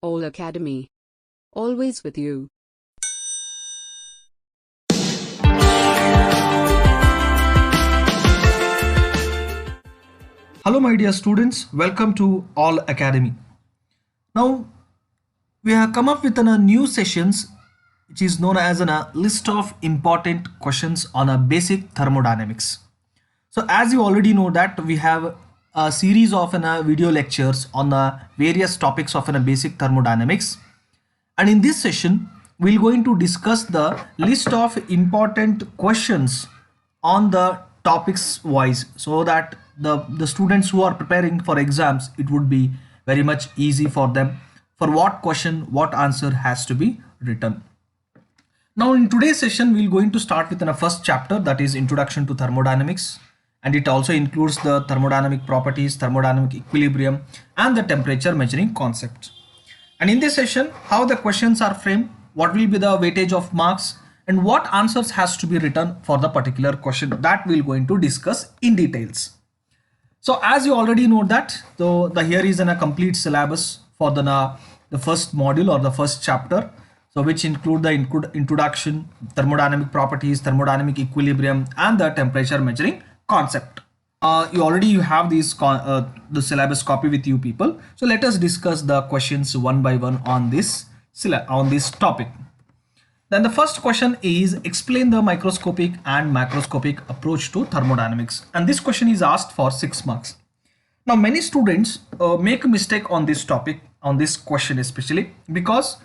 Allacademy. Always with you. Hello my dear students, welcome to Allacademy. Now we have come up with a new sessions which is known as a list of important questions on a basic thermodynamics. So as you already know that we have a series of video lectures on the various topics of basic thermodynamics, and in this session we're going to discuss the list of important questions on the topics wise, so that the students who are preparing for exams, it would be very much easy for them for what question what answer has to be written. Now in today's session we're going to start with the first chapter, that is Introduction to Thermodynamics, and it also includes the thermodynamic properties, thermodynamic equilibrium and the temperature measuring concept. And in this session, how the questions are framed, what will be the weightage of marks, and what answers has to be written for the particular question, that we're going to discuss in details. So as you already know that, so here is a complete syllabus for the first module or the first chapter, so which include the introduction, thermodynamic properties, thermodynamic equilibrium and the temperature measuring concept. You have these the syllabus copy with you people. So let us discuss the questions one by one on this topic. Then the first question is, explain the microscopic and macroscopic approach to thermodynamics, and this question is asked for 6 marks. Now many students make a mistake on this topic, on this question especially, because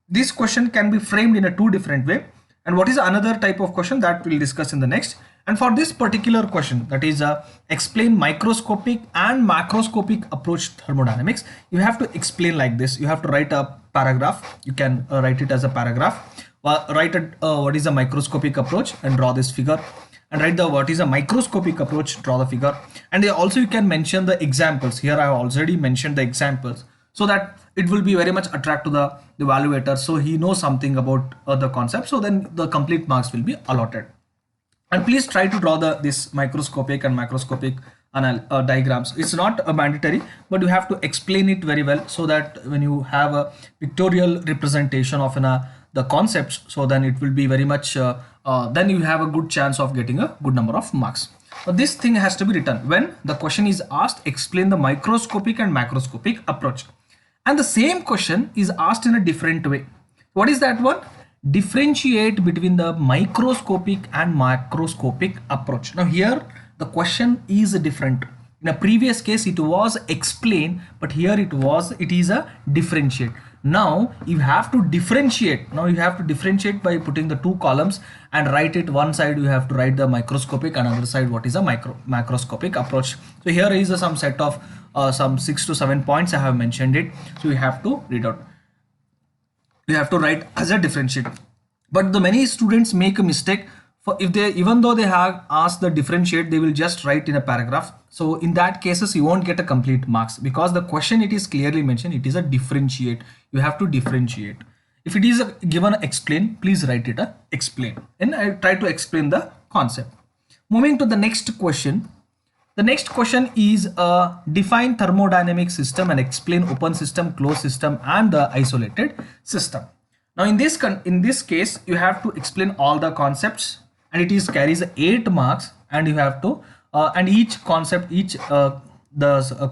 this question can be framed in a two different way, and what is another type of question that we'll discuss in the next. And for this particular question, that is explain microscopic and macroscopic approach to thermodynamics, you have to explain like this. You have to write a paragraph. You can write it as a paragraph. Write what is a microscopic approach and draw this figure, and write the what is a microscopic approach, draw the figure. And also you can mention the examples. Here I have already mentioned the examples, so that it will be very much attract to the evaluator, so he knows something about the concept, so then the complete marks will be allotted. And please try to draw this microscopic and macroscopic diagrams. It's not mandatory, but you have to explain it very well, so that when you have a pictorial representation of the concepts, so then it will be very much then you have a good chance of getting a good number of marks. But this thing has to be written when the question is asked, explain the microscopic and macroscopic approach, and the same question is asked in a different way. What is that one? Differentiate between the microscopic and macroscopic approach. Now here the question is different. In a previous case it was explain, but here it is a differentiate. Now you have to differentiate. Now you have to differentiate by putting the two columns and write it. One side you have to write the microscopic, and other side what is a macroscopic approach. So here is some set of some 6 to 7 points I have mentioned it. So you have to read out. You have to write as a differentiate. But the many students make a mistake. For if they, even though they have asked the differentiate, they will just write in a paragraph. So in that cases you won't get a complete marks, because the question it is clearly mentioned, it is a differentiate. You have to differentiate. If it is given explain, please write it a explain, and I try to explain the concept. Moving to the next question. The next question is define thermodynamic system and explain open system, closed system and the isolated system. Now in this case you have to explain all the concepts, and it is carries 8 marks, and you have to and each concept,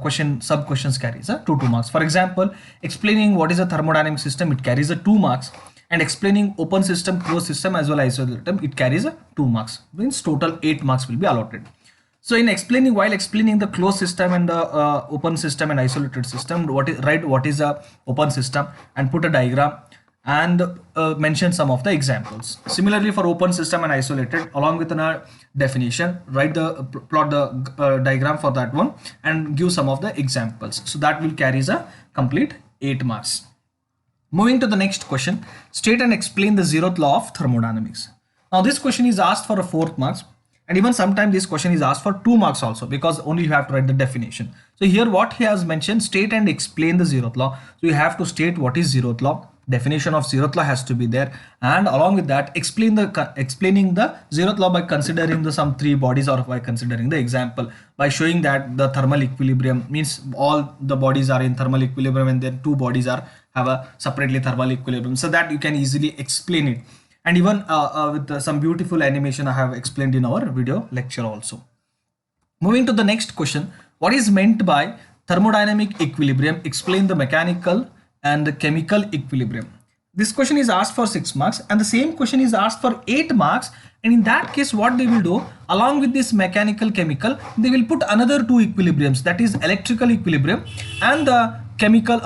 question sub questions carries 2 marks. For example, explaining what is a thermodynamic system, it carries 2 marks, and explaining open system, closed system as well as isolated system, it carries 2 marks. Means total 8 marks will be allotted. So in explaining, while explaining the closed system and the open system and isolated system, write what is a open system and put a diagram, and mention some of the examples. Similarly for open system and isolated, along with a definition, plot the diagram for that one and give some of the examples. So that will carries a complete 8 marks. Moving to the next question, state and explain the 0th law of thermodynamics. Now this question is asked for a 4 marks. And even sometimes this question is asked for 2 marks also, because only you have to write the definition. So here what he has mentioned, state and explain the 0th law. So you have to state what is 0th law, definition of zeroth law has to be there, and along with that explaining the zeroth law by considering the some three bodies, or by considering the example by showing that the thermal equilibrium means all the bodies are in thermal equilibrium and then two bodies are have a separately thermal equilibrium, so that you can easily explain it. And even with some beautiful animation I have explained in our video lecture also. Moving to the next question, what is meant by thermodynamic equilibrium? Explain the mechanical and the chemical equilibrium. This question is asked for 6 marks, and the same question is asked for 8 marks. And in that case, what they will do, along with this mechanical chemical, they will put another two equilibriums, that is electrical equilibrium and the chemical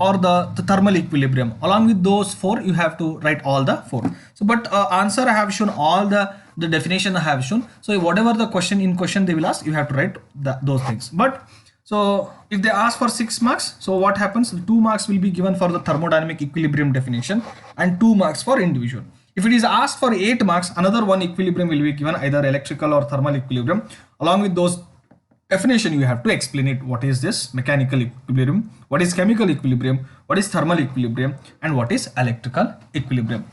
or the thermal equilibrium. Along with those four, you have to write all the four. So but answer I have shown, all the definition I have shown. So whatever the question they will ask, you have to write those things. But so if they ask for 6 marks, so what happens? 2 marks will be given for the thermodynamic equilibrium definition and 2 marks for individual. If it is asked for 8 marks, another one equilibrium will be given, either electrical or thermal equilibrium. Along with those definition, you have to explain it. What is this mechanical equilibrium? What is chemical equilibrium? What is thermal equilibrium? And what is electrical equilibrium?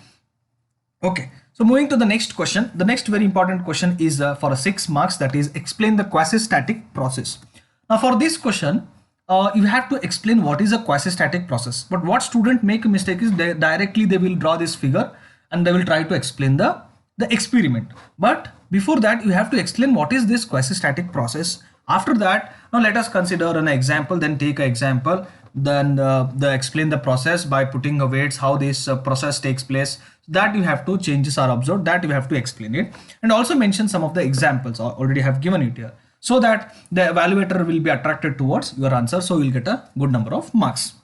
Okay. So moving to the next question, the next very important question is for 6 marks, that is explain the quasi-static process. Now for this question, you have to explain what is a quasi-static process. But what student make a mistake is they will draw this figure and they will try to explain the experiment. But before that, you have to explain what is this quasi-static process. After that, now let us consider an example, then take an example, then explain the process by putting weights, how this process takes place. That you have to, changes are observed, that you have to explain it, and also mention some of the examples. I already have given it here, so that the evaluator will be attracted towards your answer, so you'll get a good number of marks.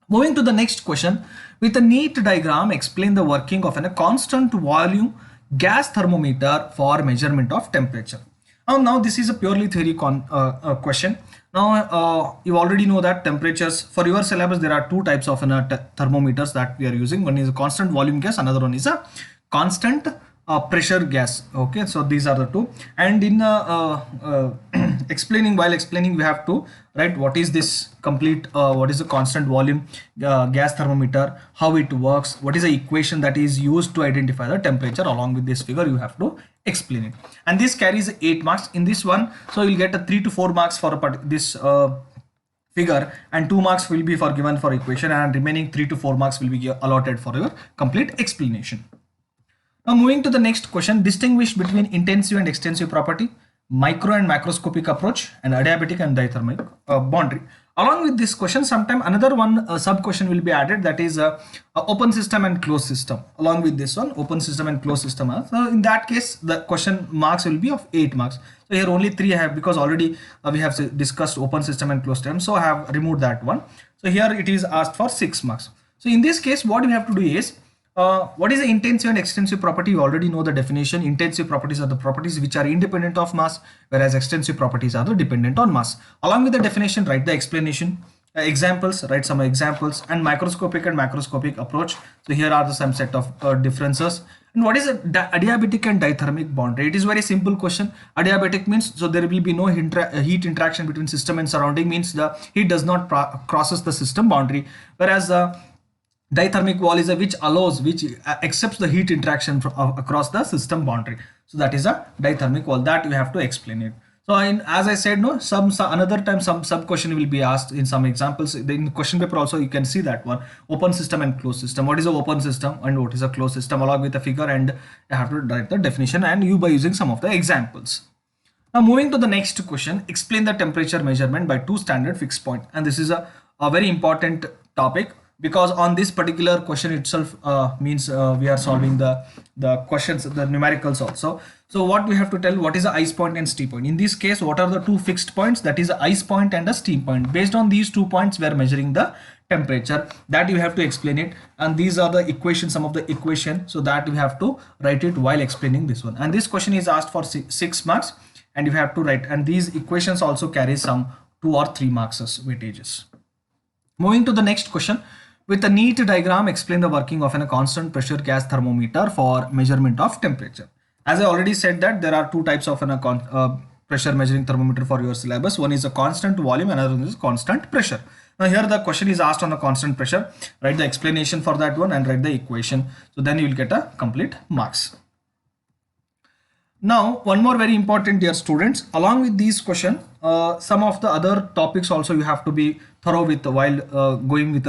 Moving to the next question, with a neat diagram, explain the working of a constant volume gas thermometer for measurement of temperature. Now this is a purely theory question. Now you already know that temperatures for your syllabus, there are two types of thermometers that we are using. One is a constant volume gas, another one is a constant pressure gas. Okay, so these are the two. And in while explaining, we have to write what is this complete, what is the constant volume gas thermometer, how it works, what is the equation that is used to identify the temperature. Along with this figure, you have to explain it, and this carries 8 marks in this one. So you'll get a 3 to 4 marks for this figure, and 2 marks will be given for equation, and remaining 3 to 4 marks will be allotted for your complete explanation. Now moving to the next question, distinguish between intensive and extensive property, micro and macroscopic approach, and adiabatic and dithermic boundary. Along with this question, sometime another one sub question will be added, that is open system and closed system. Along with this one, open system and closed system. So in that case, the question marks will be of 8 marks. So here only 3 I have, because already we have discussed open system and closed system, so I have removed that one. So here it is asked for 6 marks. So in this case, what we have to do is, what is the intensive and extensive property? You already know the definition. Intensive properties are the properties which are independent of mass, whereas extensive properties are the dependent on mass. Along with the definition, write the explanation, examples, write some examples, and microscopic and macroscopic approach. So here are the some set of differences. And what is a adiabatic and dithermic boundary? It is very simple question. Adiabatic means, so there will be no heat interaction between system and surrounding, means the heat does not crosses the system boundary, whereas dithermic wall is which accepts the heat interaction across the system boundary. So that is a dithermic wall, that you have to explain it. So as I said, no, another time some sub question will be asked in some examples. In question paper also you can see that one, open system and closed system. What is an open system and what is a closed system, along with the figure, and you have to write the definition, and you by using some of the examples. Now moving to the next question, explain the temperature measurement by 2 standard fixed point. And this is a very important topic, because on this particular question itself means we are solving the questions, the numericals also. So what we have to tell, what is a ice point and steam point. In this case, what are the 2 fixed points, that is a ice point and a steam point. Based on these 2 points, we are measuring the temperature, that you have to explain it. And these are the equations, some of the equation, so that you have to write it while explaining this one. And this question is asked for 6 marks, and you have to write, and these equations also carry some 2 or 3 marks as weightages. Moving to the next question, with a neat diagram, explain the working of a constant pressure gas thermometer for measurement of temperature. As I already said that there are 2 types of pressure measuring thermometer for your syllabus. One is a constant volume, another one is constant pressure. Now here the question is asked on a constant pressure. Write the explanation for that one and write the equation. So then you will get a complete marks. Now, one more very important, dear students, along with these question, some of the other topics also you have to be thorough with while going with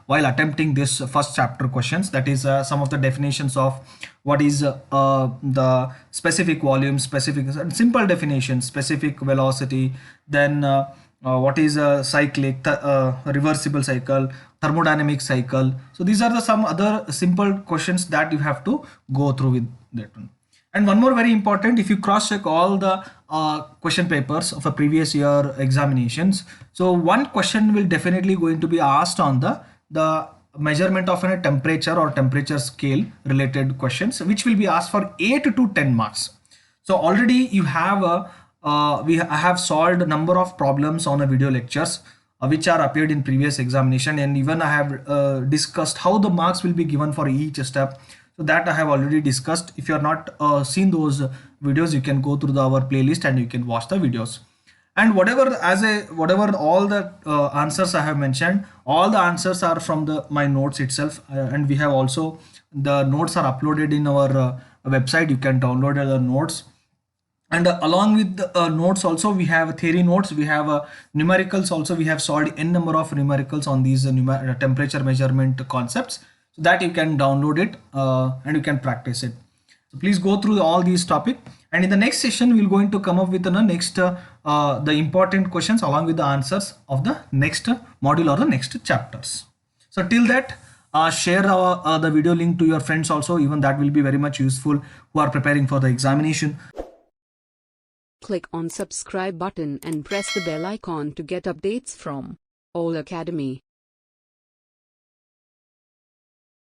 while attempting this first chapter questions. That is some of the definitions of what is the specific volume, specific simple definition, specific velocity, then what is a cyclic, reversible cycle, thermodynamic cycle. So these are the some other simple questions that you have to go through with that one. And one more very important, if you cross check all the question papers of a previous year examinations, so one question will definitely going to be asked on the measurement of a temperature or temperature scale related questions, which will be asked for 8 to 10 marks. So already you have I have solved a number of problems on a video lectures which are appeared in previous examination, and even I have discussed how the marks will be given for each step. So that I have already discussed. If you are not seen those videos, you can go through our playlist and you can watch the videos. And whatever all the answers I have mentioned, all the answers are from my notes itself, and we have also the notes are uploaded in our website. You can download the notes. And along with the notes also, we have theory notes, we have numericals also. We have solved n number of numericals on these temperature measurement concepts, so that you can download it and you can practice it. So please go through all these topics, and in the next session we're going to come up with the next the important questions along with the answers of the next module or the next chapters. So till that, share the video link to your friends also, even that will be very much useful who are preparing for the examination. Click on subscribe button and press the bell icon to get updates from Allacademy.